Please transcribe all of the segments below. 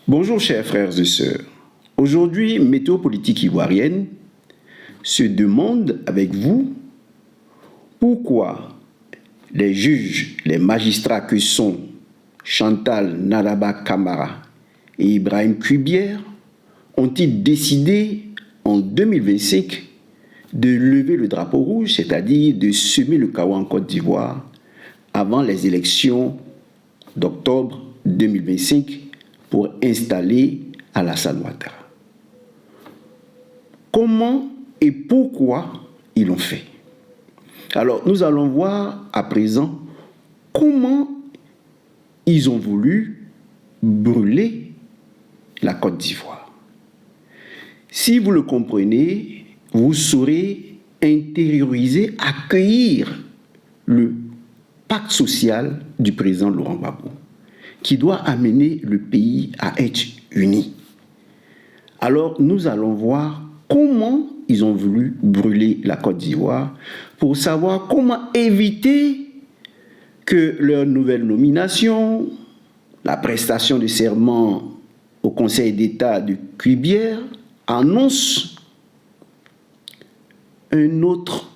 Bonjour chers frères et sœurs. Aujourd'hui, Météo Politique Ivoirienne se demande avec vous pourquoi les juges, les magistrats que sont Chantal Nadaba Camara et Ibrahim Cubière ont-ils décidé en 2025 de lever le drapeau rouge, c'est-à-dire de semer le chaos en Côte d'Ivoire avant les élections d'octobre 2025 pour installer Alassane Ouattara. Comment et pourquoi ils l'ont fait? Alors, nous allons voir à présent comment ils ont voulu brûler la Côte d'Ivoire. Si vous le comprenez, vous saurez intérioriser, accueillir le pacte social du président Laurent Gbagbo, qui doit amener le pays à être uni. Alors, nous allons voir comment ils ont voulu brûler la Côte d'Ivoire pour savoir comment éviter que leur nouvelle nomination, la prestation de serment au Conseil d'État de Cubière, annonce un autre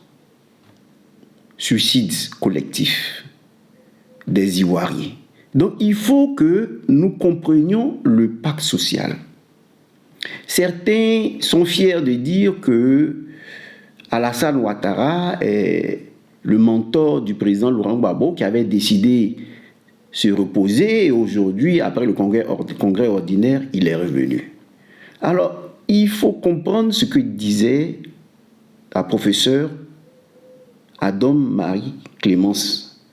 suicide collectif des Ivoiriens. Donc, il faut que nous comprenions le pacte social. Certains sont fiers de dire que Alassane Ouattara est le mentor du président Laurent Gbagbo qui avait décidé de se reposer et aujourd'hui, après le congrès ordinaire, il est revenu. Alors, il faut comprendre ce que disait la professeure Adam Marie Clémence.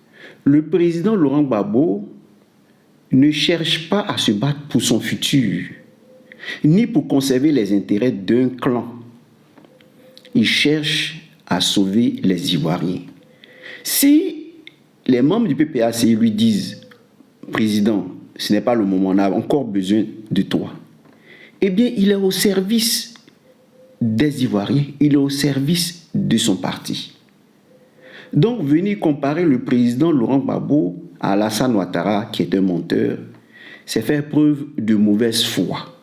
Le président Laurent Gbagbo ne cherche pas à se battre pour son futur, ni pour conserver les intérêts d'un clan. Il cherche à sauver les Ivoiriens. Si les membres du PPACI lui disent « Président, ce n'est pas le moment, on a encore besoin de toi », eh bien, il est au service des Ivoiriens, il est au service de son parti. Donc, venir comparer le président Laurent Gbagbo à Alassane Ouattara, qui est un menteur, c'est faire preuve de mauvaise foi.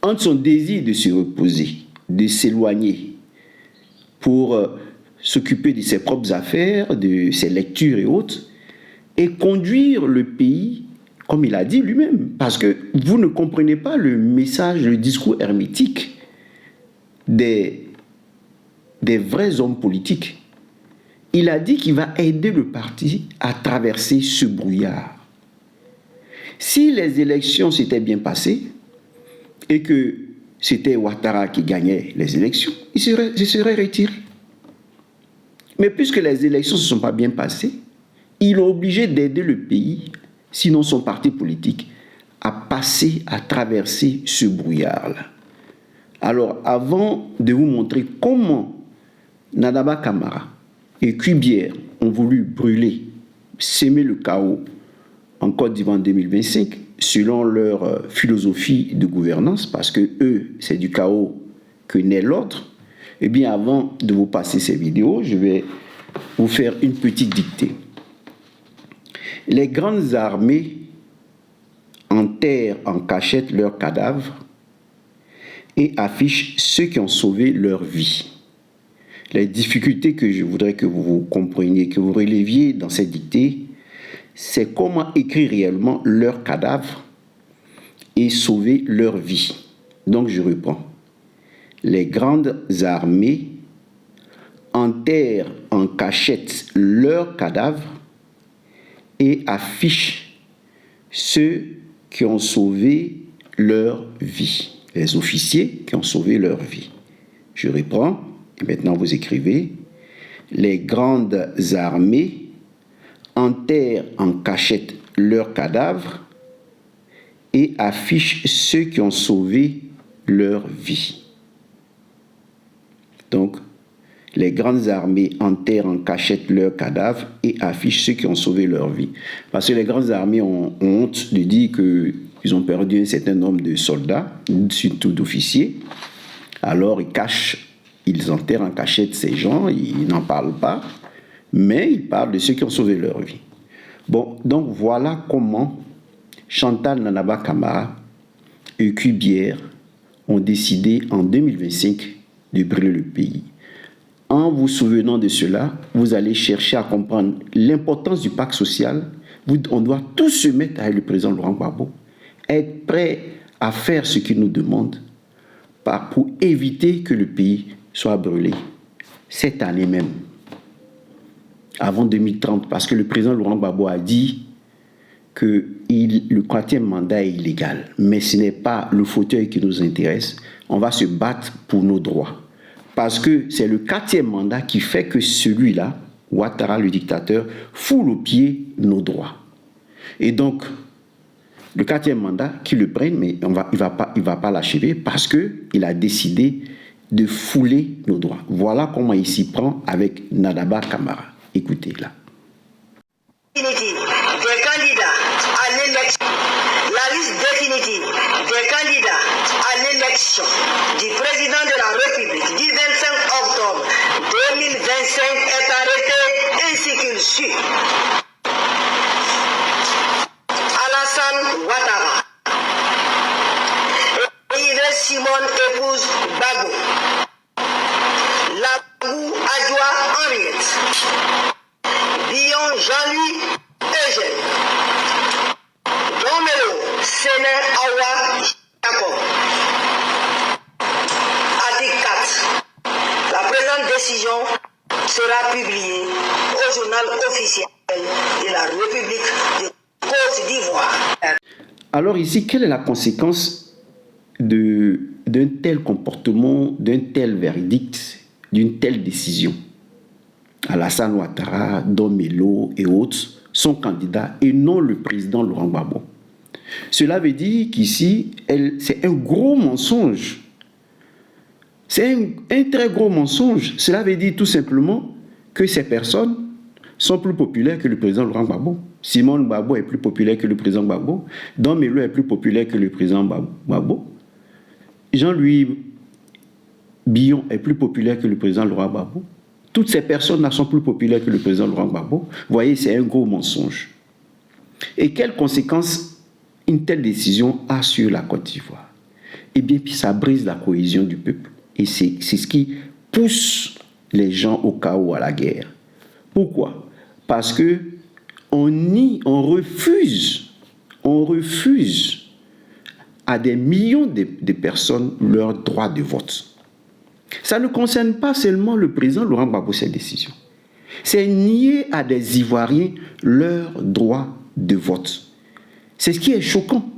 Entre son désir de se reposer, de s'éloigner pour s'occuper de ses propres affaires, de ses lectures et autres, et conduire le pays, comme il a dit lui-même, parce que vous ne comprenez pas le message, le discours hermétique des vrais hommes politiques. Il a dit qu'il va aider le parti à traverser ce brouillard. Si les élections s'étaient bien passées et que c'était Ouattara qui gagnait les élections, il serait retiré. Mais puisque les élections ne se sont pas bien passées, il est obligé d'aider le pays, sinon son parti politique, à passer, à traverser ce brouillard-là. Alors, avant de vous montrer comment Nadaba Camara et Cubière ont voulu brûler, semer le chaos en Côte d'Ivoire en 2025, selon leur philosophie de gouvernance, parce que eux, c'est du chaos que naît l'ordre, eh bien, avant de vous passer ces vidéos, je vais vous faire une petite dictée. Les grandes armées enterrent en cachette leurs cadavres et affichent ceux qui ont sauvé leur vie. Les difficultés que je voudrais que vous compreniez, que vous releviez dans cette dictée, c'est comment écrire réellement leurs cadavres et sauver leur vie. Donc je reprends. Les grandes armées enterrent en cachette leurs cadavres et affichent ceux qui ont sauvé leur vie. Les officiers qui ont sauvé leur vie. Je reprends, et maintenant vous écrivez. Les grandes armées enterrent en cachette leurs cadavres et affichent ceux qui ont sauvé leur vie. Donc, les grandes armées enterrent en cachette leurs cadavres et affichent ceux qui ont sauvé leur vie. Parce que les grandes armées ont honte de dire qu'ils ont perdu un certain nombre de soldats, surtout d'officiers. Alors, ils enterrent en cachette ces gens, ils n'en parlent pas, mais ils parlent de ceux qui ont sauvé leur vie. Bon, donc voilà comment Chantal Nadaba Camara et Cubière ont décidé en 2025 de brûler le pays. En vous souvenant de cela, vous allez chercher à comprendre l'importance du pacte social. On doit tous se mettre avec le président Laurent Gbagbo, être prêt à faire ce qu'il nous demande pour éviter que le pays soit brûlé cette année même, avant 2030, parce que le président Laurent Gbagbo a dit que le 4e mandat est illégal. Mais ce n'est pas le fauteuil qui nous intéresse. On va se battre pour nos droits. Parce que c'est le 4e mandat qui fait que celui-là, Ouattara, le dictateur, foule aux pieds nos droits. Et donc, le 4e mandat, qu'il le prenne, mais il ne va pas l'achever parce qu'il a décidé de fouler nos droits. Voilà comment il s'y prend avec Nadaba Camara. Écoutez là. Des candidats à l'élection, la liste définitive des candidats à l'élection du président de la République du 25 octobre 2025 est arrêtée ainsi qu'il suit. Alassane Ouattara, Yves Simone épouse Gbagbo, Labou Adjoa Henriette, Bion Jean-Louis Eugène, Domelo Séné Awa Jacob. Article 4. La présente décision sera publiée au journal officiel de la République de Côte d'Ivoire. Alors ici, quelle est la conséquence d'un tel comportement, d'un tel verdict, d'une telle décision? Alassane Ouattara, Domelo et autres sont candidats et non le président Laurent Gbagbo. Cela veut dire qu'ici, c'est un gros mensonge. C'est un très gros mensonge. Cela veut dire tout simplement que ces personnes sont plus populaires que le président Laurent Gbagbo. Simone Gbagbo est plus populaire que le président Gbagbo. Domelo est plus populaire que le président Gbagbo. Jean-Louis Billon est plus populaire que le président Laurent Gbagbo. Toutes ces personnes-là sont plus populaires que le président Laurent Gbagbo. Vous voyez, c'est un gros mensonge. Et quelles conséquences une telle décision a sur la Côte d'Ivoire? Eh bien, puis ça brise la cohésion du peuple. Et c'est ce qui pousse les gens au chaos, à la guerre. Pourquoi? Parce que on refuse à des millions de personnes leur droit de vote. Ça ne concerne pas seulement le président Laurent Gbagbo, cette décision. C'est nier à des Ivoiriens leur droit de vote. C'est ce qui est choquant.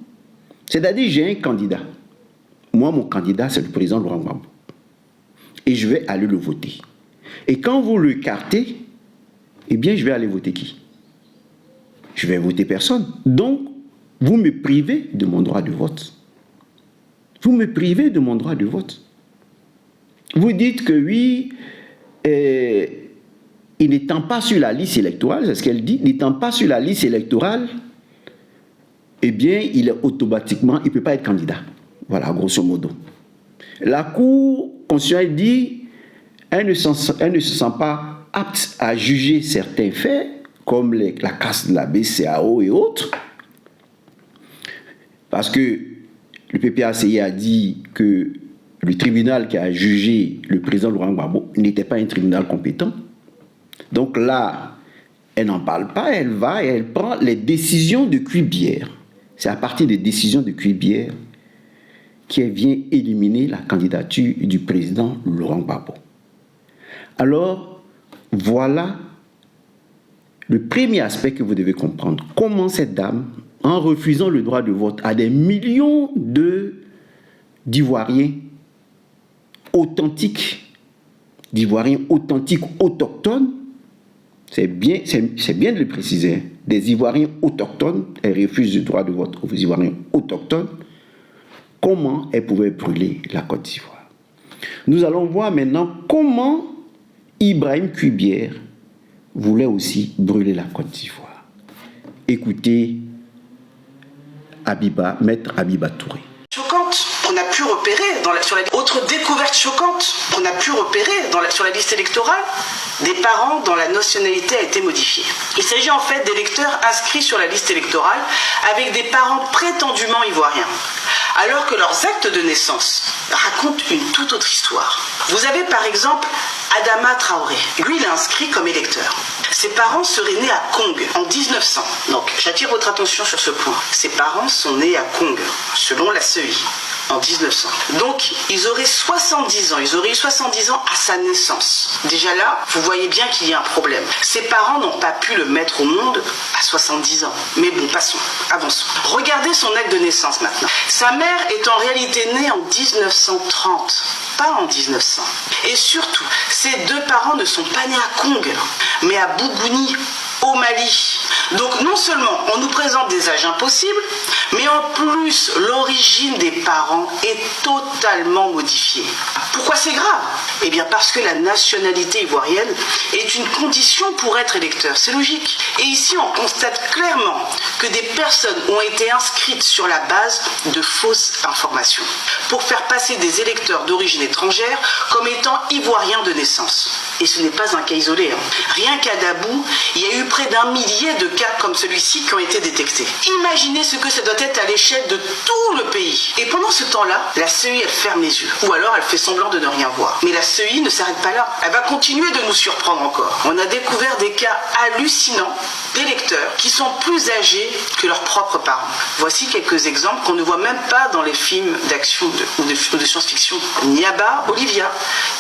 C'est-à-dire, j'ai un candidat. Moi, mon candidat, c'est le président Laurent Gbagbo. Et je vais aller le voter. Et quand vous le cartez, eh bien, je vais aller voter qui? Je vais voter personne. Donc, vous me privez de mon droit de vote. Vous me privez de mon droit de vote. Vous dites que oui, il n'étant pas sur la liste électorale, c'est ce qu'elle dit, n'étant pas sur la liste électorale, eh bien, il est automatiquement, il ne peut pas être candidat. Voilà, grosso modo. La Cour constitutionnelle dit, elle ne se sent pas apte à juger certains faits, comme la casse de la BCAO et autres, parce que le PPACI a dit que le tribunal qui a jugé le président Laurent Gbagbo n'était pas un tribunal compétent. Donc là, elle n'en parle pas, elle va et elle prend les décisions de Cubière. C'est à partir des décisions de Cubière qu'elle vient éliminer la candidature du président Laurent Gbagbo. Alors, voilà le premier aspect que vous devez comprendre. Comment cette dame, en refusant le droit de vote à des millions d'Ivoiriens authentiques, autochtones, c'est bien de le préciser, des Ivoiriens autochtones, elle refuse le droit de vote aux Ivoiriens autochtones, comment elle pouvait brûler la Côte d'Ivoire. Nous allons voir maintenant comment Ibrahim Cubière voulait aussi brûler la Côte d'Ivoire. Écoutez Maître Abiba Touré. Choquante qu'on a pu repérer sur la autre découverte choquante qu'on a pu repérer sur la liste électorale, des parents dont la nationalité a été modifiée. Il s'agit en fait d'électeurs inscrits sur la liste électorale avec des parents prétendument ivoiriens. alors que leurs actes de naissance racontent une toute autre histoire. Vous avez par exemple Adama Traoré. Lui, il est inscrit comme électeur. Ses parents seraient nés à Kong en 1900. Donc, j'attire votre attention sur ce point. Ses parents sont nés à Kong, selon la CEI, en 1900. Donc, ils auraient 70 ans. Ils auraient eu 70 ans à sa naissance. Déjà là, vous voyez bien qu'il y a un problème. Ses parents n'ont pas pu le mettre au monde à 70 ans. Mais bon, passons, avançons. Regardez son acte de naissance maintenant. Sa mère est en réalité née en 1930, pas en 1900. Et surtout, ses deux parents ne sont pas nés à Kong, mais à Bougouni, au Mali. Donc non seulement on nous présente des âges impossibles, mais en plus l'origine des parents est totalement modifiée. Pourquoi c'est grave? Eh bien parce que la nationalité ivoirienne est une condition pour être électeur, c'est logique. Et ici on constate clairement que des personnes ont été inscrites sur la base de fausses informations, pour faire passer des électeurs d'origine étrangère comme étant ivoiriens de naissance. Et ce n'est pas un cas isolé. Rien qu'à Dabou, il y a eu près d'1 millier de cas comme celui-ci qui ont été détectés. Imaginez ce que ça doit être à l'échelle de tout le pays. Et pendant ce temps-là, la CEI, elle ferme les yeux. Ou alors elle fait semblant de ne rien voir. Mais la CEI ne s'arrête pas là. Elle va continuer de nous surprendre encore. On a découvert des cas hallucinants d'électeurs qui sont plus âgés que leurs propres parents. Voici quelques exemples qu'on ne voit même pas dans les films d'action ou de science-fiction. Niaba Olivia,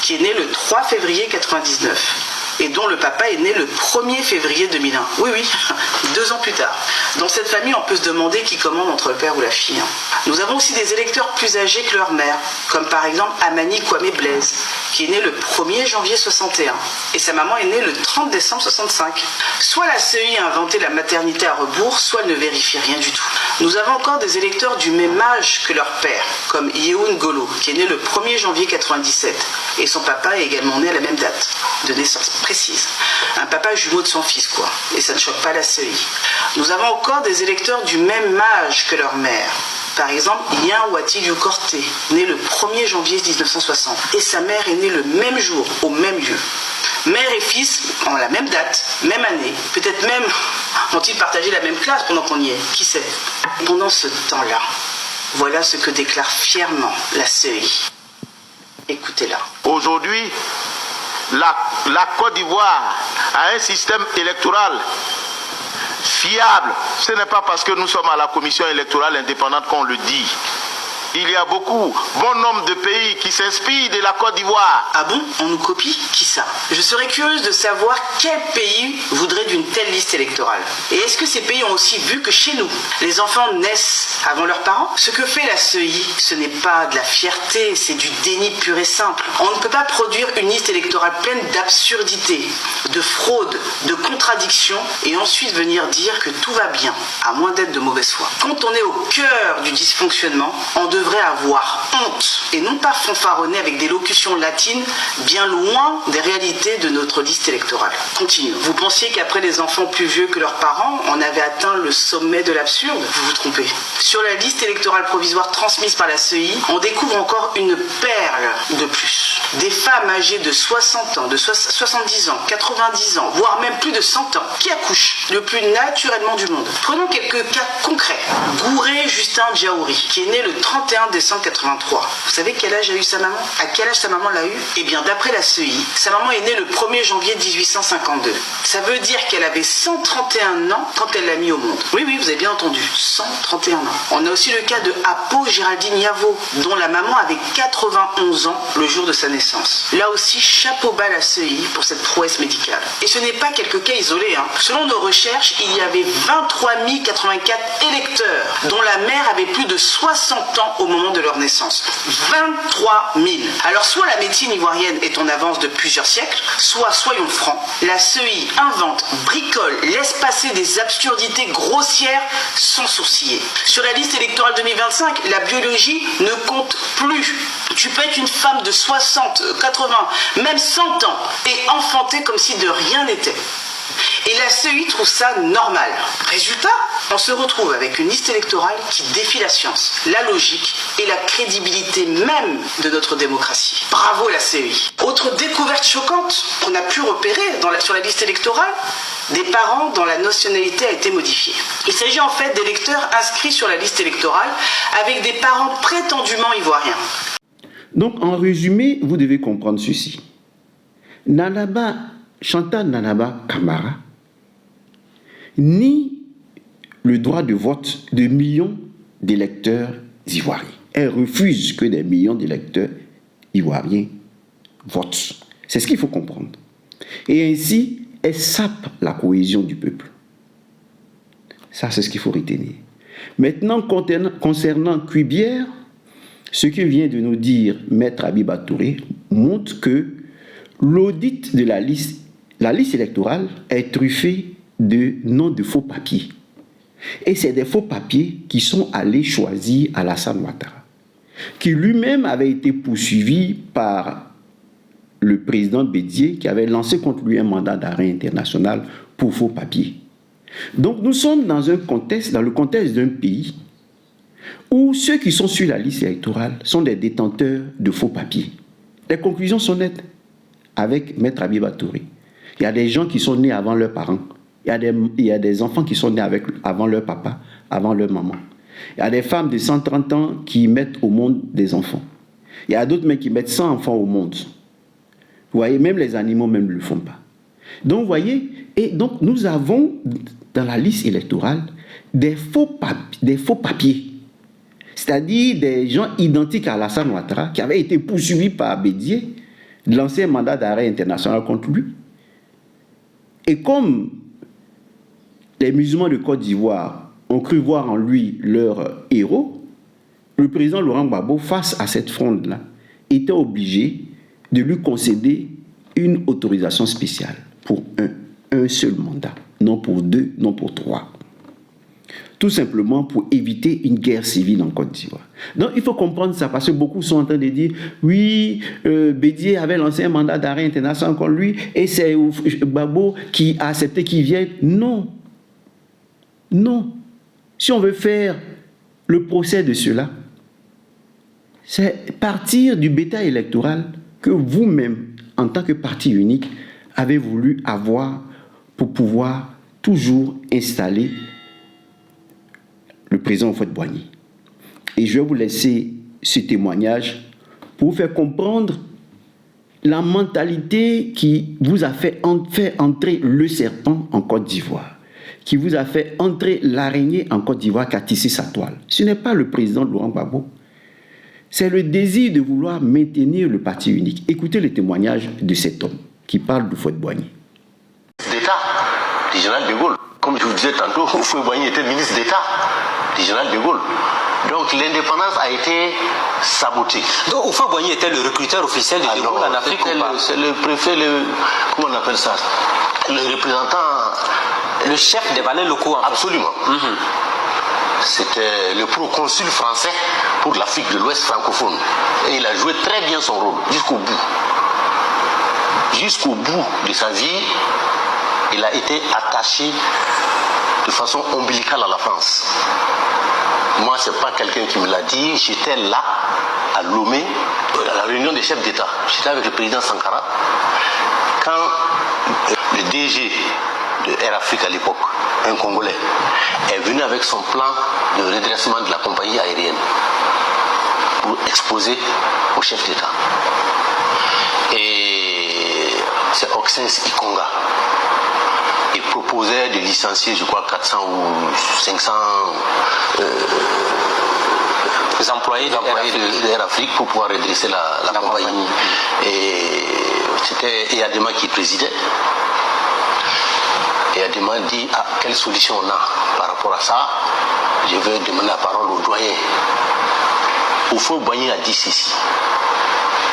qui est née le 3 février 1999. Et dont le papa est né le 1er février 2001. Oui, 2 ans plus tard. Dans cette famille, on peut se demander qui commande entre le père ou la fille. Nous avons aussi des électeurs plus âgés que leur mère, comme par exemple Amani Kwame Blaise, qui est né le 1er janvier 61, et sa maman est née le 30 décembre 65. Soit la CEI a inventé la maternité à rebours, soit elle ne vérifie rien du tout. Nous avons encore des électeurs du même âge que leur père, comme Yehoun Golo, qui est né le 1er janvier 97, et son papa est également né à la même date de naissance précise. Un papa jumeau de son fils, quoi. Et ça ne choque pas la CEI. Nous avons encore des électeurs du même âge que leur mère. Par exemple, Yen Ouattiliou Korté, né le 1er janvier 1960. Et sa mère est née le même jour, au même lieu. Mère et fils ont la même date, même année. Peut-être même ont-ils partagé la même classe pendant qu'on y est. Qui sait? Pendant ce temps-là, voilà ce que déclare fièrement la CEI. Écoutez-la. Aujourd'hui, la Côte d'Ivoire a un système électoral fiable. Ce n'est pas parce que nous sommes à la commission électorale indépendante qu'on le dit. Il y a bon nombre de pays qui s'inspirent de la Côte d'Ivoire. Ah bon? On nous copie? Qui ça? Je serais curieuse de savoir quel pays voudrait d'une telle liste électorale. Et est-ce que ces pays ont aussi vu que chez nous, les enfants naissent avant leurs parents? Ce que fait la CEI, ce n'est pas de la fierté, c'est du déni pur et simple. On ne peut pas produire une liste électorale pleine d'absurdités, de fraudes, de contradictions, et ensuite venir dire que tout va bien, à moins d'être de mauvaise foi. Quand on est au cœur du dysfonctionnement, on devrait avoir honte et non pas fanfaronner avec des locutions latines bien loin des réalités de notre liste électorale. Continue. Vous pensiez qu'après les enfants plus vieux que leurs parents, on avait atteint le sommet de l'absurde? Vous vous trompez. Sur la liste électorale provisoire transmise par la CEI, on découvre encore une perle de plus. Des femmes âgées de 60 ans, de 70 ans, 90 ans, voire même plus de 100 ans, qui accouchent le plus naturellement du monde. Prenons quelques cas concrets. Gouré Justin Djaouri, qui est né le 31 décembre 83. Vous savez quel âge a eu sa maman? À quel âge sa maman l'a eu? Eh bien, d'après la CEI, sa maman est née le 1er janvier 1852. Ça veut dire qu'elle avait 131 ans quand elle l'a mis au monde. Oui, vous avez bien entendu, 131 ans. On a aussi le cas de Apo Géraldine Yavo, dont la maman avait 91 ans le jour de sa naissance. Là aussi, chapeau bas à la CEI pour cette prouesse médicale. Et ce n'est pas quelques cas isolés. Selon nos recherches, il y avait 23 084 électeurs, dont la mère avait plus de 60 ans au moment de leur naissance. 23 000. Alors soit la médecine ivoirienne est en avance de plusieurs siècles, soit, soyons francs, la CEI invente, bricole, laisse passer des absurdités grossières sans sourciller. Sur la liste électorale 2025, la biologie ne compte plus. Tu peux être une femme de 60, 80, même 100 ans et enfanter comme si de rien n'était. Et la CEI trouve ça normal. Résultat, on se retrouve avec une liste électorale qui défie la science, la logique et la crédibilité même de notre démocratie. Bravo la CEI. Autre découverte choquante qu'on a pu repérer sur la liste électorale, des parents dont la nationalité a été modifiée. Il s'agit en fait d'électeurs inscrits sur la liste électorale avec des parents prétendument ivoiriens. Donc, en résumé, vous devez comprendre ceci. Chantal Nanaba Camara nie le droit de vote de millions d'électeurs ivoiriens. Elle refuse que des millions d'électeurs ivoiriens votent. C'est ce qu'il faut comprendre. Et ainsi, elle sape la cohésion du peuple. Ça, c'est ce qu'il faut retenir. Maintenant, concernant Cuibière, ce que vient de nous dire Maître Habiba Touré montre que l'audit de la liste électorale est truffée de noms de faux papiers. Et c'est des faux papiers qui sont allés choisir Alassane Ouattara, qui lui-même avait été poursuivi par le président Bédié, qui avait lancé contre lui un mandat d'arrêt international pour faux papiers. Donc nous sommes dans le contexte d'un pays où ceux qui sont sur la liste électorale sont des détenteurs de faux papiers. Les conclusions sont nettes avec Maître Habiba Touré. Il y a des gens qui sont nés avant leurs parents. Il y a des enfants qui sont nés avant leur papa, avant leur maman. Il y a des femmes de 130 ans qui mettent au monde des enfants. Il y a d'autres mecs qui mettent 100 enfants au monde. Vous voyez, même les animaux même ne le font pas. Donc, vous voyez, et donc nous avons dans la liste électorale des faux papiers. C'est-à-dire des gens identiques à Alassane Ouattara qui avaient été poursuivis par Bédié, lancé un mandat d'arrêt international contre lui. Et comme les musulmans de Côte d'Ivoire ont cru voir en lui leur héros, le président Laurent Gbagbo, face à cette fronde-là, était obligé de lui concéder une autorisation spéciale pour un seul mandat, non pour 2, non pour 3. Tout simplement pour éviter une guerre civile en Côte d'Ivoire. Donc il faut comprendre ça, parce que beaucoup sont en train de dire oui, Bédié avait lancé un mandat d'arrêt international contre lui et c'est Gbagbo qui a accepté qu'il vienne. Non. Non. Si on veut faire le procès de cela, c'est partir du bétail électoral que vous-même, en tant que parti unique, avez voulu avoir pour pouvoir toujours installer le président Houphouët-Boigny. Et je vais vous laisser ce témoignage pour vous faire comprendre la mentalité qui vous a fait entrer le serpent en Côte d'Ivoire, qui vous a fait entrer l'araignée en Côte d'Ivoire qui a tissé sa toile. Ce n'est pas le président Laurent Gbagbo. C'est le désir de vouloir maintenir le parti unique. Écoutez le témoignage de cet homme qui parle de Houphouët-Boigny. D'État du général de Gaulle. Comme je vous disais tantôt, Houphouët-Boigny était ministre d'État du général de Gaulle. Donc l'indépendance a été sabotée. Donc Houphouët-Boigny était le recruteur officiel de Gaulle en Afrique ou pas? C'est le préfet, comment on appelle ça? Le représentant... Le chef des valets locaux. Absolument. C'était le proconsul français pour l'Afrique de l'Ouest francophone. Et il a joué très bien son rôle, jusqu'au bout. Jusqu'au bout de sa vie, il a été attaché de façon ombilicale à la France. Moi, ce n'est pas quelqu'un qui me l'a dit. J'étais là, à Lomé, à la réunion des chefs d'État. J'étais avec le président Sankara. Quand le DG de Air Afrique à l'époque, un Congolais, est venu avec son plan de redressement de la compagnie aérienne pour exposer au chef d'État. Et c'est Oxens Ikonga. Il proposait de licencier, je crois, 400 ou 500 employés de Air Afrique pour pouvoir redresser la compagnie. Et c'était Eyadema qui présidait. Et Adema dit quelle solution on a par rapport à ça. Je vais demander la parole au doyen. Houphouët-Boigny a dit ceci.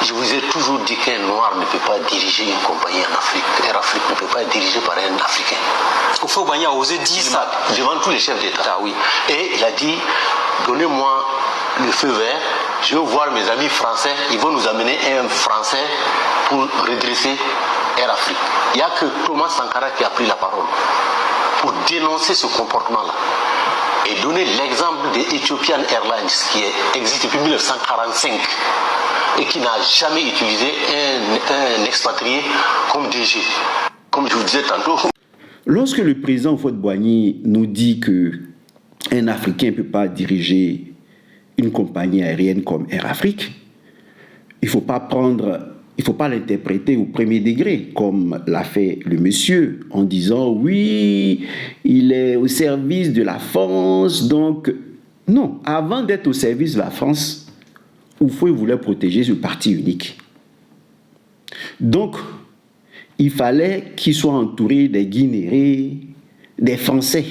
Je vous ai toujours dit qu'un noir ne peut pas diriger une compagnie en Afrique. Air Afrique ne peut pas être dirigée par un Africain. Houphouët-Boigny a osé dire ça devant tous les chefs d'État. Oui. Et il a dit donnez-moi le feu vert. Je veux voir mes amis français. Ils vont nous amener un Français pour redresser Air Afrique. Il n'y a que Thomas Sankara qui a pris la parole pour dénoncer ce comportement-là et donner l'exemple des Ethiopian Airlines qui existe depuis 1945 et qui n'a jamais utilisé un expatrié comme DG. Comme je vous disais tantôt. Lorsque le président Houphouët-Boigny nous dit qu'un Africain ne peut pas diriger une compagnie aérienne comme Air Afrique, il ne faut pas l'interpréter au premier degré, comme l'a fait le monsieur, en disant oui, il est au service de la France, donc non, avant d'être au service de la France, Houphouët voulait protéger ce parti unique. Donc, il fallait qu'il soit entouré des Guinéens, des Français.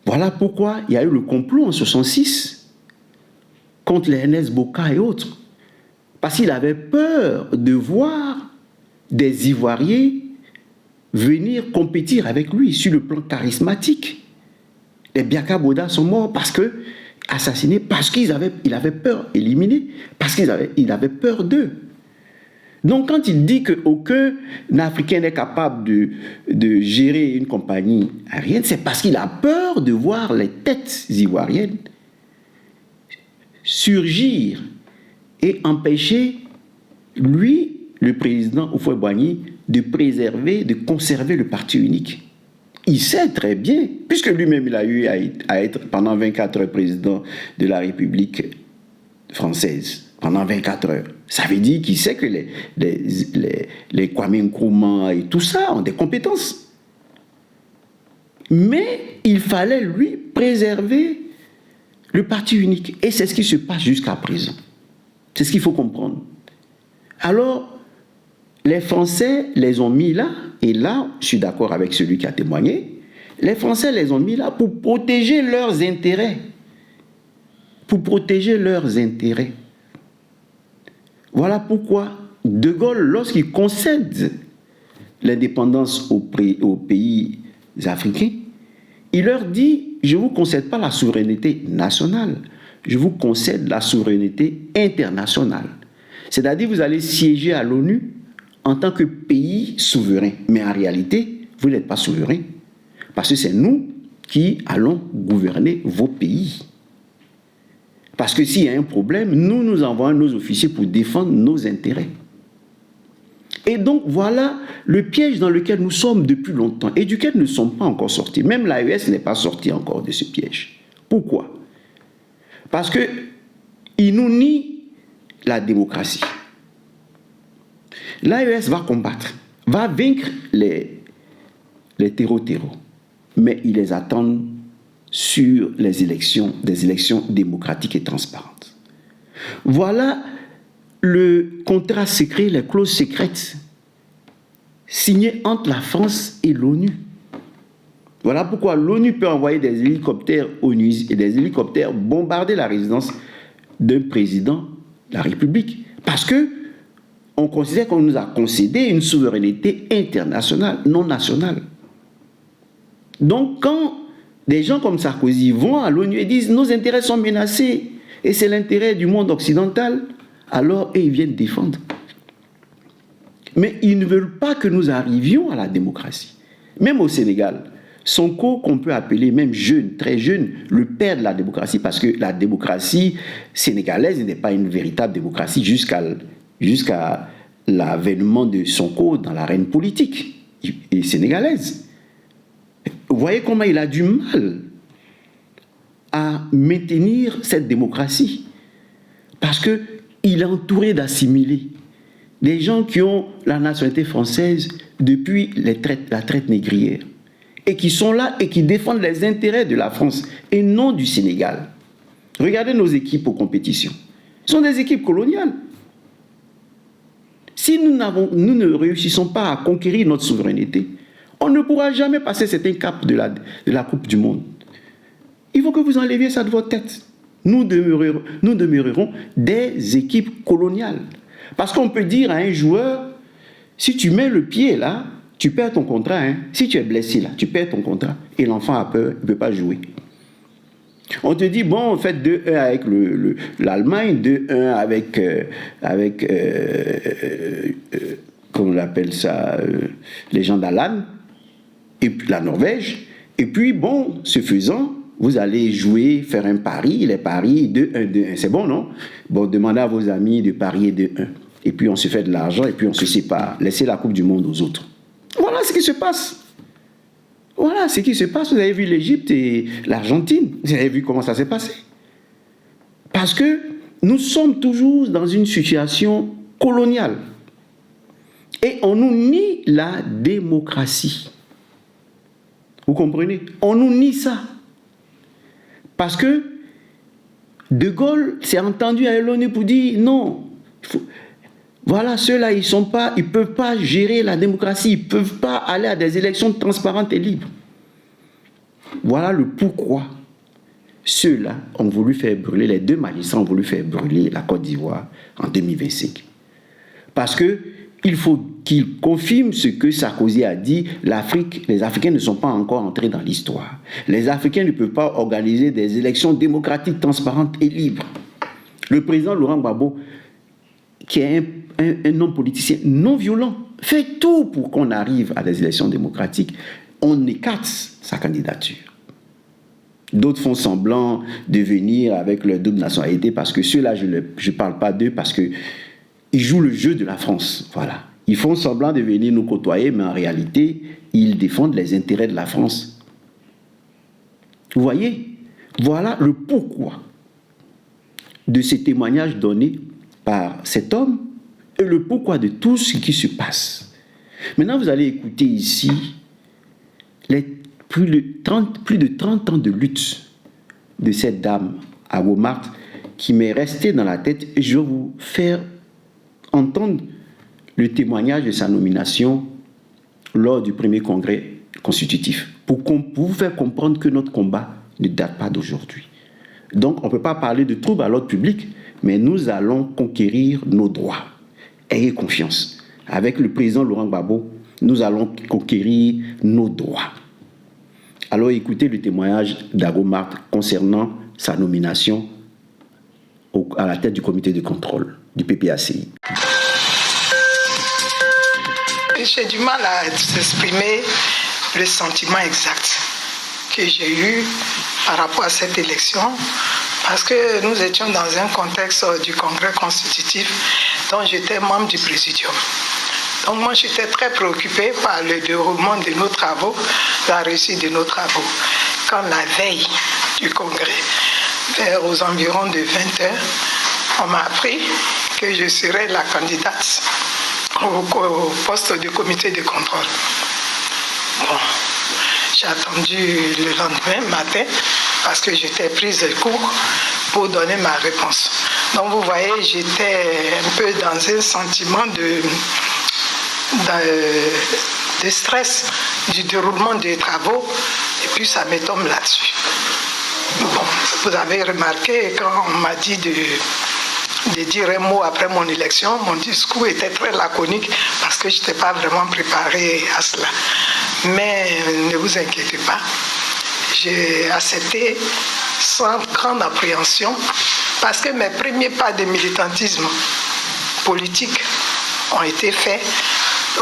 Voilà pourquoi il y a eu le complot en 1966 contre les Ernest Boka et autres. Parce qu'il avait peur de voir des Ivoiriens venir compétir avec lui sur le plan charismatique. Les Biaka Boda sont morts assassinés parce qu'il avait peur, éliminés, parce qu'il avait peur d'eux. Donc quand il dit qu'aucun Africain n'est capable de gérer une compagnie aérienne, c'est parce qu'il a peur de voir les têtes ivoiriennes surgir et empêcher, lui, le président Houphouët-Boigny, de préserver, de conserver le parti unique. Il sait très bien, puisque lui-même il a eu à être pendant 24 heures président de la République française, pendant 24 heures. Ça veut dire qu'il sait que les Kwame Nkrumah et tout ça ont des compétences. Mais il fallait, lui, préserver le parti unique. Et c'est ce qui se passe jusqu'à présent. C'est ce qu'il faut comprendre. Alors, les Français les ont mis là, et là, je suis d'accord avec celui qui a témoigné, les Français les ont mis là pour protéger leurs intérêts. Pour protéger leurs intérêts. Voilà pourquoi De Gaulle, lorsqu'il concède l'indépendance aux pays africains, il leur dit, je ne vous concède pas la souveraineté nationale, je vous concède la souveraineté internationale. C'est-à-dire, vous allez siéger à l'ONU en tant que pays souverain. Mais en réalité, vous n'êtes pas souverain. Parce que c'est nous qui allons gouverner vos pays. Parce que s'il y a un problème, nous envoyons nos officiers pour défendre nos intérêts. Et donc, voilà le piège dans lequel nous sommes depuis longtemps et duquel nous ne sommes pas encore sortis. Même l'AES n'est pas sorti encore de ce piège. Pourquoi ? Parce qu'il nous nie la démocratie. L'AES va combattre, va vaincre les terreaux, mais ils les attendent sur les élections, des élections démocratiques et transparentes. Voilà le contrat secret, les clauses secrètes signées entre la France et l'ONU. Voilà pourquoi l'ONU peut envoyer des hélicoptères onusibles et des hélicoptères bombarder la résidence d'un président de la République. Parce que on considère qu'on nous a concédé une souveraineté internationale, non nationale. Donc quand des gens comme Sarkozy vont à l'ONU et disent « nos intérêts sont menacés et c'est l'intérêt du monde occidental », alors ils viennent défendre. Mais ils ne veulent pas que nous arrivions à la démocratie. Même au Sénégal, Sonko, qu'on peut appeler même jeune, très jeune, le père de la démocratie, parce que la démocratie sénégalaise n'est pas une véritable démocratie jusqu'à l'avènement de Sonko dans l'arène politique et sénégalaise. Vous voyez comment il a du mal à maintenir cette démocratie. Parce qu'il est entouré d'assimilés. Des gens qui ont la nationalité française depuis la traite négrière. Et qui sont là et qui défendent les intérêts de la France et non du Sénégal. Regardez nos équipes aux compétitions. Ce sont des équipes coloniales. Si nous ne réussissons pas à conquérir notre souveraineté, on ne pourra jamais passer certains caps de la Coupe du Monde. Il faut que vous enleviez ça de votre tête. Nous demeurerons des équipes coloniales. Parce qu'on peut dire à un joueur, si tu mets le pied là, tu perds ton contrat. Hein. Si tu es blessé là, tu perds ton contrat. Et l'enfant a peur, il ne peut pas jouer. On te dit, bon, on fait 2-1 avec l'Allemagne, 2-1 avec qu'on appelle ça, les gens d'Alan, et puis la Norvège. Et puis, bon, ce faisant, vous allez jouer, faire un pari, les paris 2-1, 2-1. C'est bon, non? Bon, demandez à vos amis de parier 2-1. Et puis, on se fait de l'argent, et puis on se sépare. Laissez la Coupe du Monde aux autres. Voilà ce qui se passe. Voilà ce qui se passe. Vous avez vu l'Égypte et l'Argentine. Vous avez vu comment ça s'est passé. Parce que nous sommes toujours dans une situation coloniale. Et on nous nie la démocratie. Vous comprenez? On nous nie ça. Parce que De Gaulle s'est entendu à l'ONU pour dire non. Voilà, ceux-là, ils ne peuvent pas gérer la démocratie. Ils ne peuvent pas aller à des élections transparentes et libres. Voilà le pourquoi. Ceux-là ont voulu faire brûler, les deux magistrats ont voulu faire brûler la Côte d'Ivoire en 2025. Parce qu'il faut qu'ils confirment ce que Sarkozy a dit, l'Afrique, les Africains ne sont pas encore entrés dans l'histoire. Les Africains ne peuvent pas organiser des élections démocratiques, transparentes et libres. Le président Laurent Gbagbo, qui est un homme politicien non violent, fait tout pour qu'on arrive à des élections démocratiques. On écarte sa candidature. D'autres font semblant de venir avec leur double nationalité parce que ceux-là, je ne parle pas d'eux parce qu'ils jouent le jeu de la France. Voilà. Ils font semblant de venir nous côtoyer, mais en réalité, ils défendent les intérêts de la France. Vous voyez? Voilà le pourquoi de ces témoignages donnés par cet homme et le pourquoi de tout ce qui se passe. Maintenant, vous allez écouter ici plus de 30 ans de lutte de cette dame à Montmartre qui m'est restée dans la tête et je vais vous faire entendre le témoignage de sa nomination lors du premier congrès constitutif pour vous faire comprendre que notre combat ne date pas d'aujourd'hui. Donc, on ne peut pas parler de troubles à l'ordre public, mais nous allons conquérir nos droits. Ayez confiance. Avec le président Laurent Gbagbo, nous allons conquérir nos droits. Alors écoutez le témoignage d'Ago Marthe concernant sa nomination à la tête du comité de contrôle du PPACI. J'ai du mal à exprimer le sentiment exact que j'ai eu par rapport à cette élection parce que nous étions dans un contexte du congrès constitutif dont j'étais membre du présidium. Donc moi, j'étais très préoccupée par le déroulement de nos travaux, la réussite de nos travaux. Quand la veille du congrès, vers aux environs de 20h, on m'a appris que je serais la candidate au poste du comité de contrôle. Bon, j'ai attendu le lendemain matin parce que j'étais prise de court pour donner ma réponse. Donc vous voyez, j'étais un peu dans un sentiment de stress du déroulement des travaux et puis ça me tombe là-dessus. Bon, vous avez remarqué quand on m'a dit de dire un mot après mon élection, mon discours était très laconique parce que je n'étais pas vraiment préparé à cela. Mais ne vous inquiétez pas, j'ai accepté sans grande appréhension parce que mes premiers pas de militantisme politique ont été faits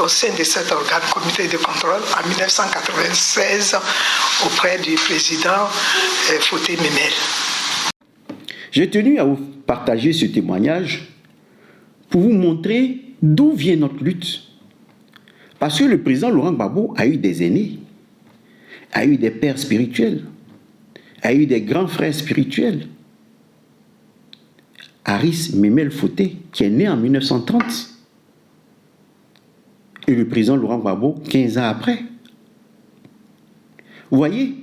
au sein de cet organe comité de contrôle en 1996 auprès du président Fauté Memel. J'ai tenu à vous partager ce témoignage pour vous montrer d'où vient notre lutte. Parce que le président Laurent Gbagbo a eu des aînés, a eu des pères spirituels, a eu des grands frères spirituels. Aris Memel Fauté, qui est né en 1930, et le président Laurent Gbagbo 15 ans après. Vous voyez?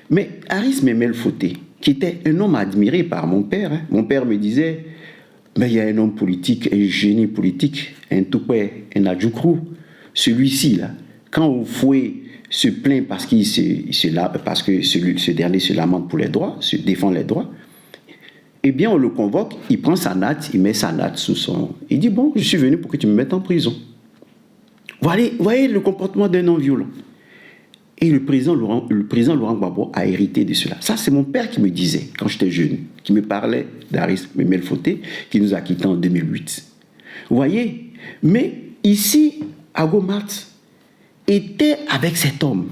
Mais Aris Memel Fauté, qui était un homme admiré par mon père, mon père me disait, mais il y a un homme politique, un génie politique, un Toupé, un Adjoukrou, celui-ci là, quand vous fouet se plaint parce que ce dernier se lamente pour les droits, se défend les droits, eh bien on le convoque, il prend sa natte, il met sa natte sous son... Il dit, bon, je suis venu pour que tu me mettes en prison. Voyez le comportement d'un homme violent. Et le président Laurent Gbagbo a hérité de cela. Ça, c'est mon père qui me disait, quand j'étais jeune, qui me parlait d'Aris Memel Fauté, qui nous a quittés en 2008. Vous voyez? Mais ici, Agomart était avec cet homme.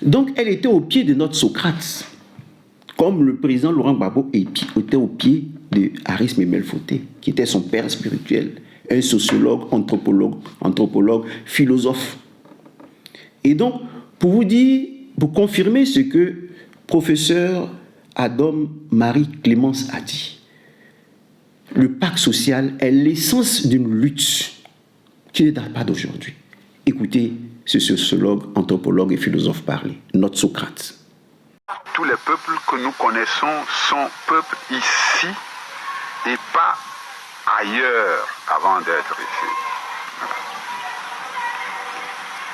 Donc, elle était au pied de notre Socrate, comme le président Laurent Gbagbo était au pied de Aris Memel Foté, qui était son père spirituel, un sociologue, anthropologue, philosophe. Et donc, pour vous dire, pour confirmer ce que professeur Adam Marie Clémence a dit, le pacte social est l'essence d'une lutte qui ne date pas d'aujourd'hui. Écoutez ce sociologue, anthropologue et philosophe parler, notre Socrate. Tous les peuples que nous connaissons sont peuples ici et pas ailleurs avant d'être ici.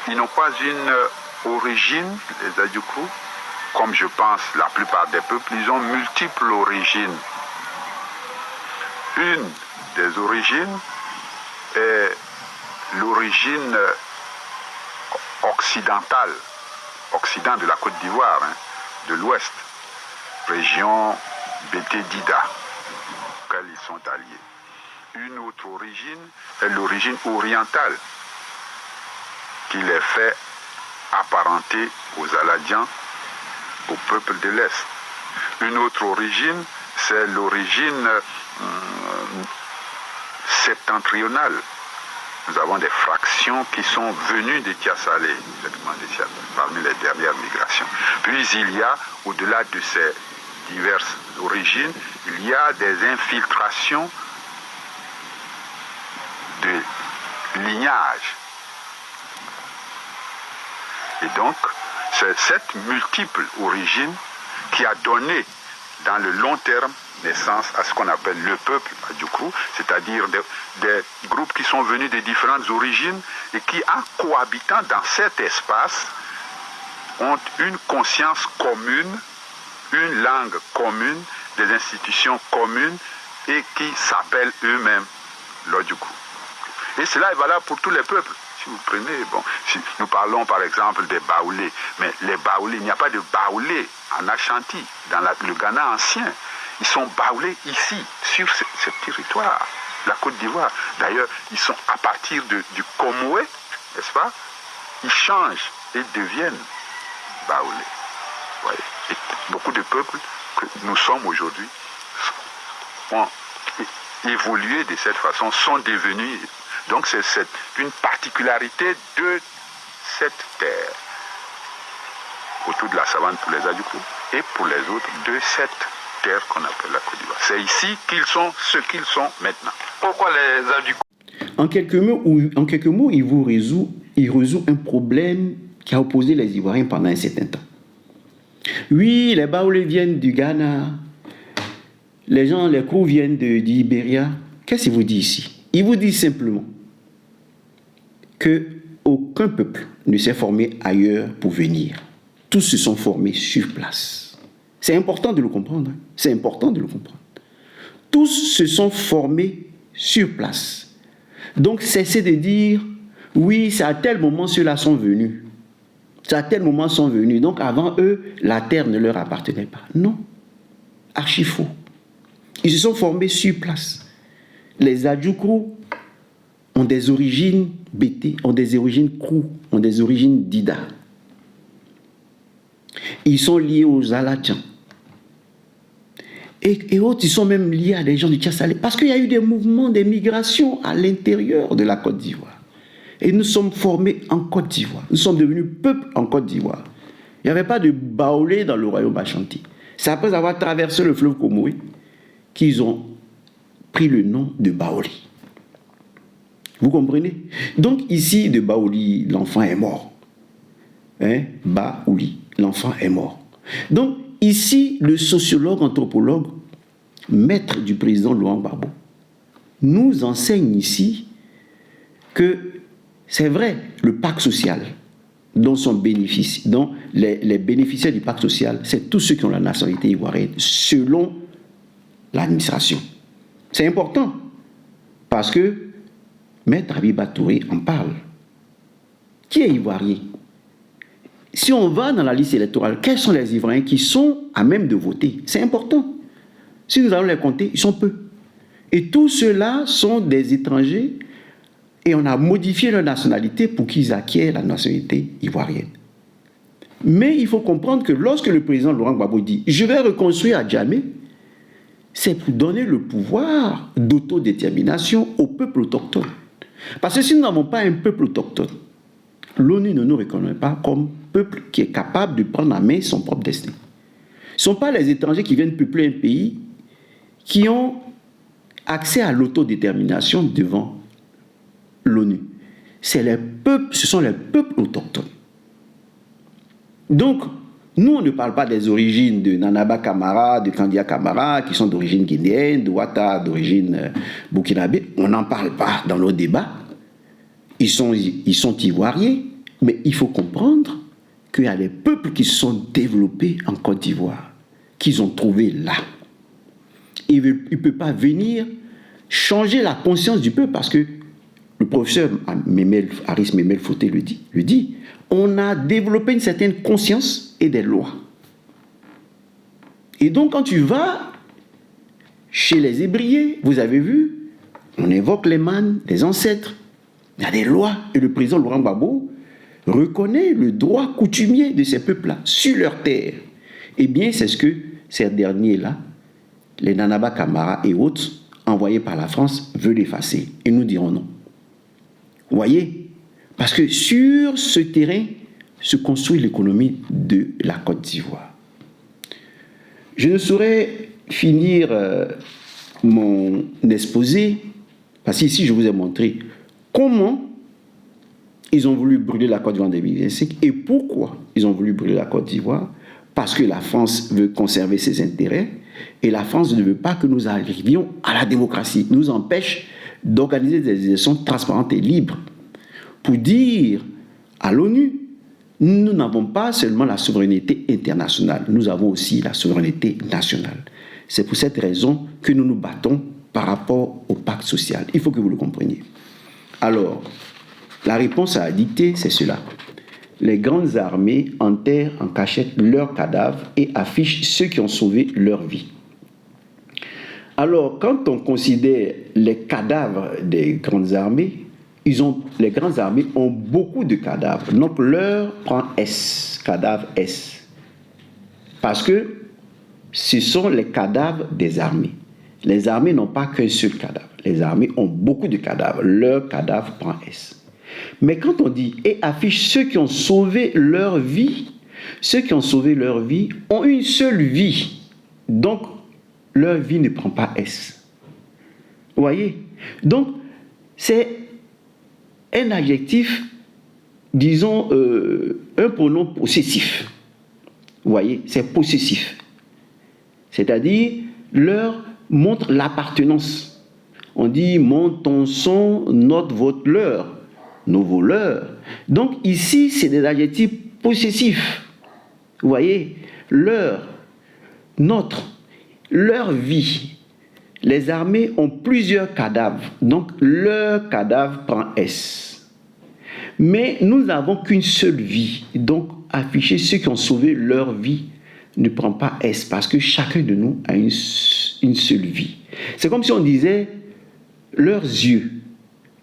Ils n'ont pas une origine, les Adjoukrous, comme je pense la plupart des peuples, ils ont multiples origines. Une des origines est l'origine occidentale, occident de la Côte d'Ivoire, de l'Ouest, région Bété-Dida, auxquelles ils sont alliés. Une autre origine est l'origine orientale, qui les fait apparenter aux Aladiens, au peuple de l'Est. Une autre origine, c'est l'origine septentrionale. Nous avons des fractions qui sont venues de Tiasalé, parmi les dernières migrations. Puis il y a, au-delà de ces diverses origines, il y a des infiltrations de lignage. Et donc, c'est cette multiple origine qui a donné, dans le long terme, naissance à ce qu'on appelle le peuple Adjoukrou, c'est-à-dire des groupes qui sont venus de différentes origines et qui, en cohabitant dans cet espace, ont une conscience commune, une langue commune, des institutions communes et qui s'appellent eux-mêmes l'Adjoukrou. Et cela est valable pour tous les peuples. Si vous prenez, si nous parlons par exemple des Baoulés, mais les Baoulés, il n'y a pas de Baoulés en Ashanti, dans le Ghana ancien. Ils sont baoulés ici, sur ce territoire, la Côte d'Ivoire. D'ailleurs, ils sont à partir du Komoué, n'est-ce pas? Ils changent et deviennent baoulés. Voyez. Et beaucoup de peuples que nous sommes aujourd'hui ont évolué de cette façon, sont devenus. Donc c'est une particularité de cette terre, autour de la savane pour les Adjoukrous et pour les autres de cette terre qu'on appelle la Côte d'Ivoire. C'est ici qu'ils sont ce qu'ils sont maintenant. Pourquoi les Adjoukrous? En quelques mots, il résout un problème qui a opposé les Ivoiriens pendant un certain temps. Oui, les Baoulés viennent du Ghana, les Krou viennent du Libéria. Qu'est-ce qu'il vous dit ici? Il vous dit simplement qu'aucun peuple ne s'est formé ailleurs pour venir. Tous se sont formés sur place. C'est important de le comprendre. C'est important de le comprendre. Tous se sont formés sur place. Donc, cessez de dire, oui, c'est à tel moment ceux-là sont venus. C'est à tel moment sont venus. Donc, avant eux, la terre ne leur appartenait pas. Non. Archi faux. Ils se sont formés sur place. Les Adjoukrous ont des origines Bété, ont des origines Krou, ont des origines Dida. Ils sont liés aux Aladjians. Et autres, ils sont même liés à des gens du Tiasalé. Parce qu'il y a eu des mouvements, des migrations à l'intérieur de la Côte d'Ivoire. Et nous sommes formés en Côte d'Ivoire. Nous sommes devenus peuple en Côte d'Ivoire. Il n'y avait pas de Baoulé dans le royaume Ashanti. C'est après avoir traversé le fleuve Komoué qu'ils ont pris le nom de Baouli. Vous comprenez? Donc ici, de Baouli, l'enfant est mort. Baouli, l'enfant est mort. Donc ici, le sociologue, anthropologue, maître du président Laurent Gbagbo, nous enseigne ici que c'est vrai, le pacte social, dont les bénéficiaires du pacte social, c'est tous ceux qui ont la nationalité ivoirienne, selon l'administration. C'est important, parce que Maître Habiba Touré en parle. Qui est ivoirien? Si on va dans la liste électorale, quels sont les Ivoiriens qui sont à même de voter? C'est important. Si nous allons les compter, ils sont peu. Et tous ceux-là sont des étrangers et on a modifié leur nationalité pour qu'ils acquièrent la nationalité ivoirienne. Mais il faut comprendre que lorsque le président Laurent Gbagbo dit « je vais reconstruire Adjamé », c'est pour donner le pouvoir d'autodétermination au peuple autochtone. Parce que si nous n'avons pas un peuple autochtone, l'ONU ne nous reconnaît pas comme peuple qui est capable de prendre en main son propre destin. Ce ne sont pas les étrangers qui viennent peupler un pays qui ont accès à l'autodétermination devant l'ONU. Ce sont les peuples autochtones. Donc, nous, on ne parle pas des origines de Nanaba Camara, de Kandia Camara, qui sont d'origine guinéenne, de Ouattara d'origine burkinabé. On n'en parle pas dans nos débats. Ils sont ivoiriens, mais il faut comprendre qu'il y a des peuples qui se sont développés en Côte d'Ivoire, qu'ils ont trouvé là. Il ne peut pas venir changer la conscience du peuple, parce que le professeur Aris Memel Fauté le dit, on a développé une certaine conscience et des lois. Et donc quand tu vas chez les Hébriers, vous avez vu, on évoque les mânes, les ancêtres, il y a des lois, et le président Laurent Gbagbo reconnaît le droit coutumier de ces peuples-là sur leur terre. Eh bien, c'est ce que ces derniers-là, les Nanaba Camara et autres, envoyés par la France, veulent effacer. Et nous dirons non. Vous voyez? Parce que sur ce terrain se construit l'économie de la Côte d'Ivoire. Je ne saurais finir mon exposé, parce qu'ici je vous ai montré comment ils ont voulu brûler la Côte d'Ivoire en 2025 et pourquoi ils ont voulu brûler la Côte d'Ivoire. Parce que la France veut conserver ses intérêts et la France ne veut pas que nous arrivions à la démocratie, nous empêche d'organiser des élections transparentes et libres. Pour dire à l'ONU, nous n'avons pas seulement la souveraineté internationale, nous avons aussi la souveraineté nationale. C'est pour cette raison que nous nous battons par rapport au pacte social. Il faut que vous le compreniez. Alors, la réponse à la dictée, c'est cela. Les grandes armées enterrent en cachette leurs cadavres et affichent ceux qui ont sauvé leur vie. Alors, quand on considère les cadavres des grandes armées, les grandes armées ont beaucoup de cadavres. Donc, leur prend S, cadavre S. Parce que ce sont les cadavres des armées. Les armées n'ont pas qu'un seul cadavre. Les armées ont beaucoup de cadavres. Leur cadavre prend S. Mais quand on dit « et affiche ceux qui ont sauvé leur vie », ceux qui ont sauvé leur vie ont une seule vie. Donc, leur vie ne prend pas S. Vous voyez? Donc, c'est un adjectif, disons, un pronom possessif. Vous voyez? C'est possessif. C'est-à-dire, leur montre l'appartenance. On dit « monte ton son, note votre leur ». Nos voleurs. Donc ici, c'est des adjectifs possessifs. Vous voyez, leur, notre, leur vie. Les armées ont plusieurs cadavres. Donc leur cadavre prend S. Mais nous n'avons qu'une seule vie. Donc afficher ceux qui ont sauvé leur vie ne prend pas S parce que chacun de nous a une seule vie. C'est comme si on disait leurs yeux.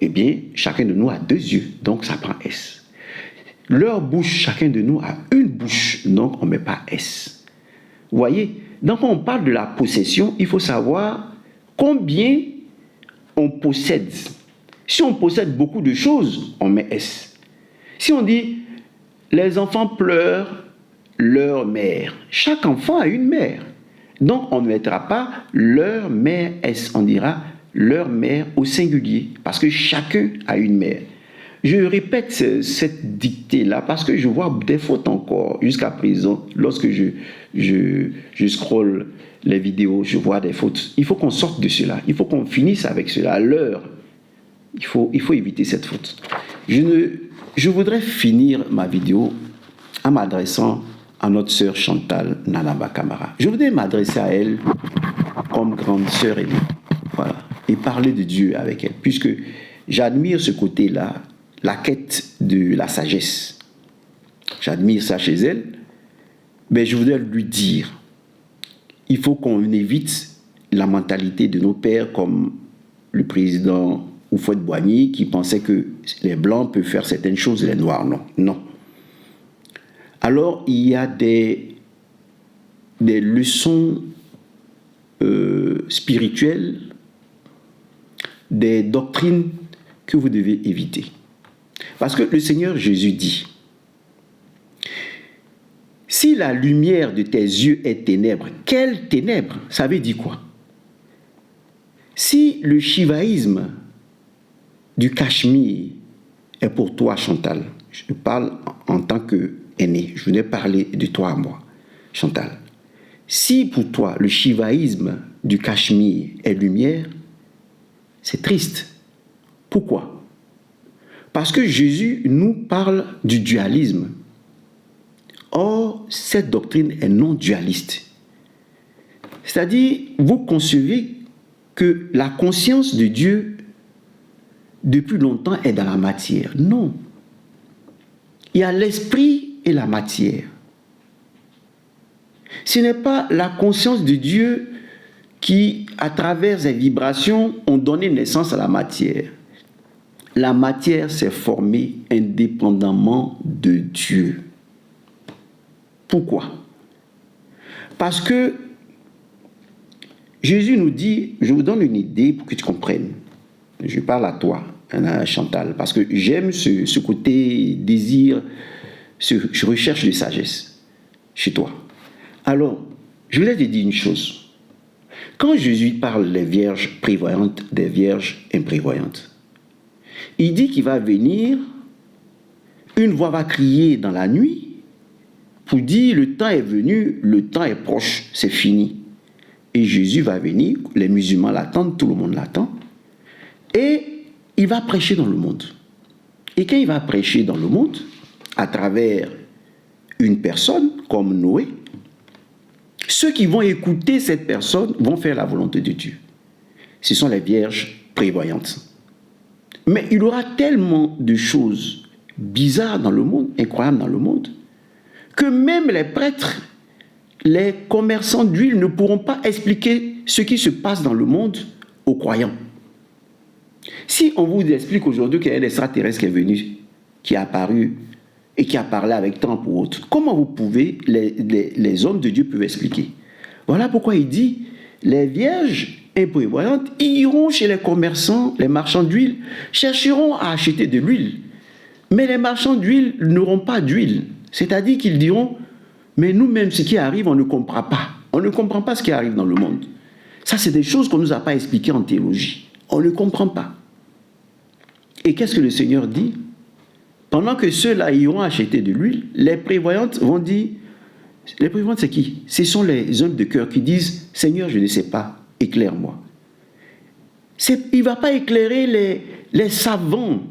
Eh bien, chacun de nous a deux yeux, donc ça prend S. Leur bouche, chacun de nous a une bouche, donc on ne met pas S. Vous voyez? Donc, quand on parle de la possession, il faut savoir combien on possède. Si on possède beaucoup de choses, on met S. Si on dit, les enfants pleurent leur mère, chaque enfant a une mère. Donc, on ne mettra pas leur mère S, on dira leur mère au singulier, parce que chacun a une mère. Je répète cette dictée-là parce que je vois des fautes encore jusqu'à présent. Lorsque je scrolle les vidéos, je vois des fautes. Il faut qu'on sorte de cela. Il faut qu'on finisse avec cela. À l'heure, il faut éviter cette faute. Je voudrais finir ma vidéo en m'adressant à notre sœur Chantal Nanaba Camara. Je voudrais m'adresser à elle comme grande sœur aînée. Voilà. Et parler de Dieu avec elle, puisque j'admire ce côté-là, la quête de la sagesse. J'admire ça chez elle, mais je voudrais lui dire, il faut qu'on évite la mentalité de nos pères comme le président Houphouët-Boigny qui pensait que les Blancs peuvent faire certaines choses et les Noirs non. Non. Alors, il y a des leçons spirituelles, des doctrines que vous devez éviter. Parce que le Seigneur Jésus dit, si la lumière de tes yeux est ténèbre, quelle ténèbre? Ça veut dire quoi? Si le shivaïsme du Cachemire est pour toi, Chantal, je parle en tant qu'aîné, je venais parler de toi à moi, Chantal. Si pour toi le shivaïsme du Cachemire est lumière, c'est triste. Pourquoi? Parce que Jésus nous parle du dualisme. Or, cette doctrine est non dualiste. C'est-à-dire, vous concevez que la conscience de Dieu, depuis longtemps, est dans la matière. Non. Il y a l'esprit et la matière. Ce n'est pas la conscience de Dieu qui, à travers ses vibrations, ont donné naissance à la matière. La matière s'est formée indépendamment de Dieu. Pourquoi? Parce que Jésus nous dit, je vous donne une idée pour que tu comprennes. Je parle à toi, Chantal, parce que j'aime ce côté désir, je recherche de sagesse chez toi. Alors, je voulais te dire une chose. Quand Jésus parle des vierges prévoyantes, des vierges imprévoyantes, il dit qu'il va venir, une voix va crier dans la nuit pour dire le temps est venu, le temps est proche, c'est fini. Et Jésus va venir, les musulmans l'attendent, tout le monde l'attend, et il va prêcher dans le monde. Et quand il va prêcher dans le monde, à travers une personne comme Noé, ceux qui vont écouter cette personne vont faire la volonté de Dieu. Ce sont les vierges prévoyantes. Mais il y aura tellement de choses bizarres dans le monde, incroyables dans le monde, que même les prêtres, les commerçants d'huile ne pourront pas expliquer ce qui se passe dans le monde aux croyants. Si on vous explique aujourd'hui qu'il y a un extraterrestre qui est venu, qui est apparu et qui a parlé avec tant pour autres, comment vous pouvez, les hommes de Dieu peuvent expliquer? Voilà pourquoi il dit, les vierges imprévoyantes iront chez les commerçants, les marchands d'huile, chercheront à acheter de l'huile. Mais les marchands d'huile n'auront pas d'huile. C'est-à-dire qu'ils diront, mais nous-mêmes, ce qui arrive, on ne comprend pas. On ne comprend pas ce qui arrive dans le monde. Ça, c'est des choses qu'on ne nous a pas expliquées en théologie. On ne comprend pas. Et qu'est-ce que le Seigneur dit? Pendant que ceux-là iront acheter de l'huile, les prévoyantes vont dire, les prévoyantes, c'est qui? Ce sont les hommes de cœur qui disent, Seigneur, je ne sais pas, éclaire-moi. Il ne va pas éclairer les savants.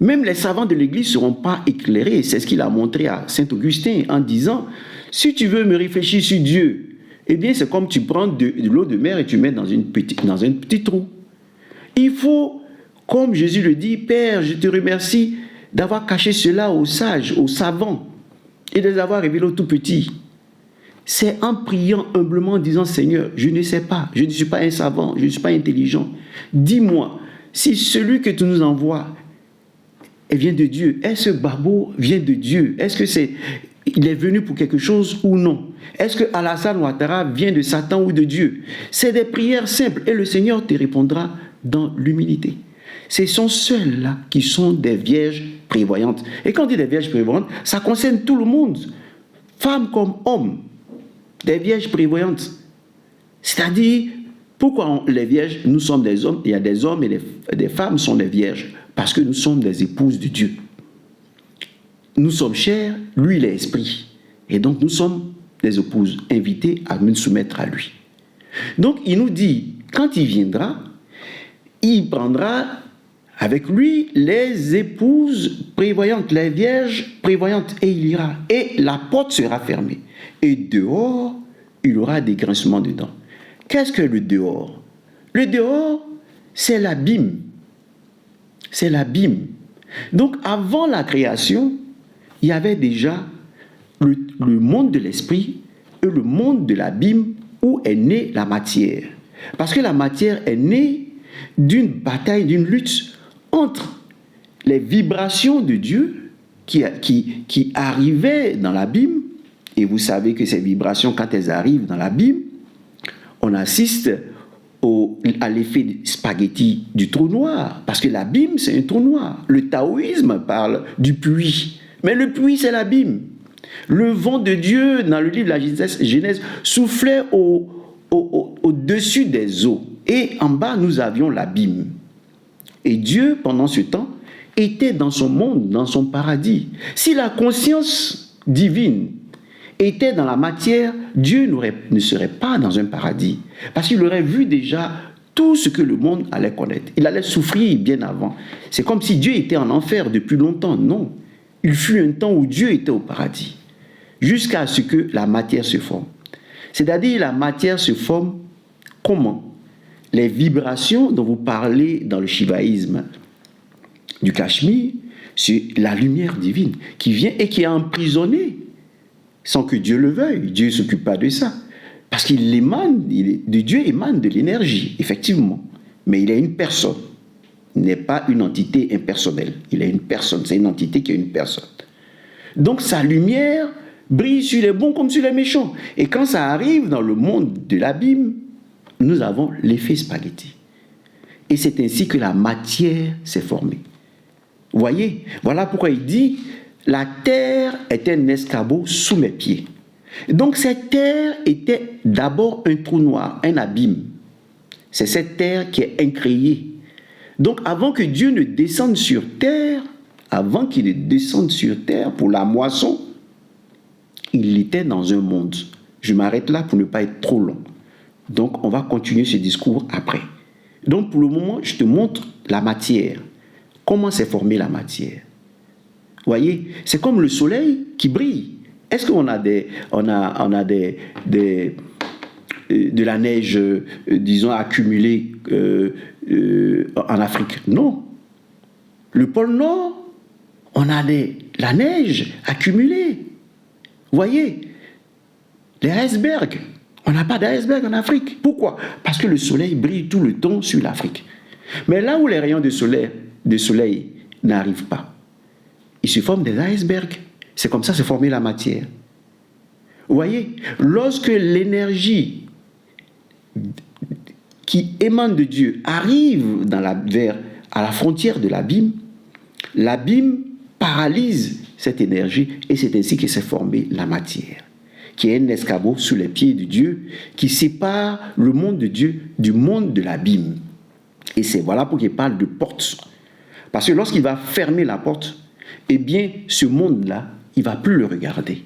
Même les savants de l'Église ne seront pas éclairés. C'est ce qu'il a montré à Saint Augustin en disant, si tu veux me réfléchir sur Dieu, eh bien c'est comme tu prends de l'eau de mer et tu mets dans un petit trou. Il faut, comme Jésus le dit, Père, je te remercie d'avoir caché cela aux sages, aux savants, et de les avoir révélés aux tout petits. C'est en priant humblement, en disant, Seigneur, je ne sais pas, je ne suis pas un savant, je ne suis pas intelligent. Dis-moi, si celui que tu nous envoies vient de Dieu, est-ce que Babo vient de Dieu? Est-ce que il est venu pour quelque chose ou non? Est-ce que Alassane Ouattara vient de Satan ou de Dieu? C'est des prières simples et le Seigneur te répondra dans l'humilité. Ce sont ceux-là qui sont des vierges prévoyantes. Et quand on dit des vierges prévoyantes, ça concerne tout le monde, femmes comme hommes, des vierges prévoyantes. C'est-à-dire, pourquoi les vierges, nous sommes des hommes, il y a des hommes et des femmes sont des vierges? Parce que nous sommes des épouses de Dieu. Nous sommes chairs, lui il est esprit. Et donc nous sommes des épouses invitées à nous soumettre à lui. Donc il nous dit, quand il viendra, il prendra avec lui les épouses prévoyantes, les vierges prévoyantes, et il ira. Et la porte sera fermée. Et dehors, il y aura des grincements dedans. Qu'est-ce que le dehors? Le dehors, c'est l'abîme. C'est l'abîme. Donc, avant la création, il y avait déjà le monde de l'esprit et le monde de l'abîme où est née la matière. Parce que la matière est née d'une bataille, d'une lutte entre les vibrations de Dieu qui arrivaient dans l'abîme. Et vous savez que ces vibrations, quand elles arrivent dans l'abîme, on assiste à l'effet spaghetti du trou noir. Parce que l'abîme, c'est un trou noir. Le taoïsme parle du puits. Mais le puits, c'est l'abîme. Le vent de Dieu, dans le livre de la Genèse, soufflait au-dessus des eaux. Et en bas, nous avions l'abîme. Et Dieu, pendant ce temps, était dans son monde, dans son paradis. Si la conscience divine était dans la matière, Dieu ne serait pas dans un paradis. Parce qu'il aurait vu déjà tout ce que le monde allait connaître. Il allait souffrir bien avant. C'est comme si Dieu était en enfer depuis longtemps. Non. Il fut un temps où Dieu était au paradis. Jusqu'à ce que la matière se forme. C'est-à-dire la matière se forme comment? Les vibrations dont vous parlez dans le shivaïsme du Cachemire, c'est la lumière divine qui vient et qui est emprisonnée sans que Dieu le veuille. Dieu ne s'occupe pas de ça. Parce qu'il émane, de Dieu émane de l'énergie, effectivement. Mais il est une personne. Il n'est pas une entité impersonnelle. Il est une personne. C'est une entité qui est une personne. Donc sa lumière brille sur les bons comme sur les méchants. Et quand ça arrive dans le monde de l'abîme, nous avons l'effet spaghetti. Et c'est ainsi que la matière s'est formée. Vous voyez? Voilà pourquoi il dit « La terre est un escabeau sous mes pieds ». Donc cette terre était d'abord un trou noir, un abîme. C'est cette terre qui est incréée. Donc avant que Dieu ne descende sur terre, avant qu'il ne descende sur terre pour la moisson, il était dans un monde. Je m'arrête là pour ne pas être trop long. Donc on va continuer ce discours après. Donc pour le moment, je te montre la matière. Comment s'est formée la matière? Vous voyez, c'est comme le soleil qui brille. Est-ce qu'on a de la neige, disons, accumulée en Afrique? Non. Le pôle Nord, on a la neige accumulée. Vous voyez, les icebergs, on n'a pas d'iceberg en Afrique. Pourquoi? Parce que le soleil brille tout le temps sur l'Afrique. Mais là où les rayons de soleil n'arrivent pas, ils se forment des icebergs. C'est comme ça s'est formée la matière. Vous voyez, lorsque l'énergie qui émane de Dieu arrive à la frontière de l'abîme paralyse cette énergie et c'est ainsi que s'est formée la matière, qui est un escabeau sous les pieds de Dieu, qui sépare le monde de Dieu du monde de l'abîme. Et c'est voilà pourquoi il parle de porte. Parce que lorsqu'il va fermer la porte, eh bien, ce monde-là, il ne va plus le regarder.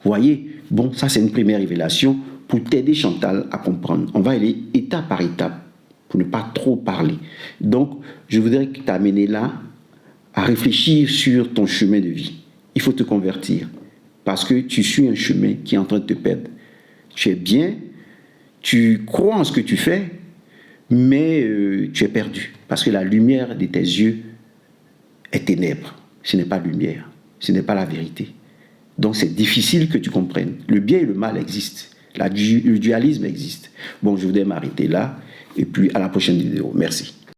Vous voyez, bon, ça c'est une première révélation pour t'aider, Chantal, à comprendre. On va aller étape par étape pour ne pas trop parler. Donc, je voudrais t'amener là à réfléchir sur ton chemin de vie. Il faut te convertir parce que tu suis un chemin qui est en train de te perdre. Tu es bien, tu crois en ce que tu fais, mais tu es perdu parce que la lumière de tes yeux est ténèbre. Ce n'est pas lumière, ce n'est pas la vérité. Donc c'est difficile que tu comprennes. Le bien et le mal existent. Le dualisme existe. Bon, je voudrais m'arrêter là et puis à la prochaine vidéo. Merci.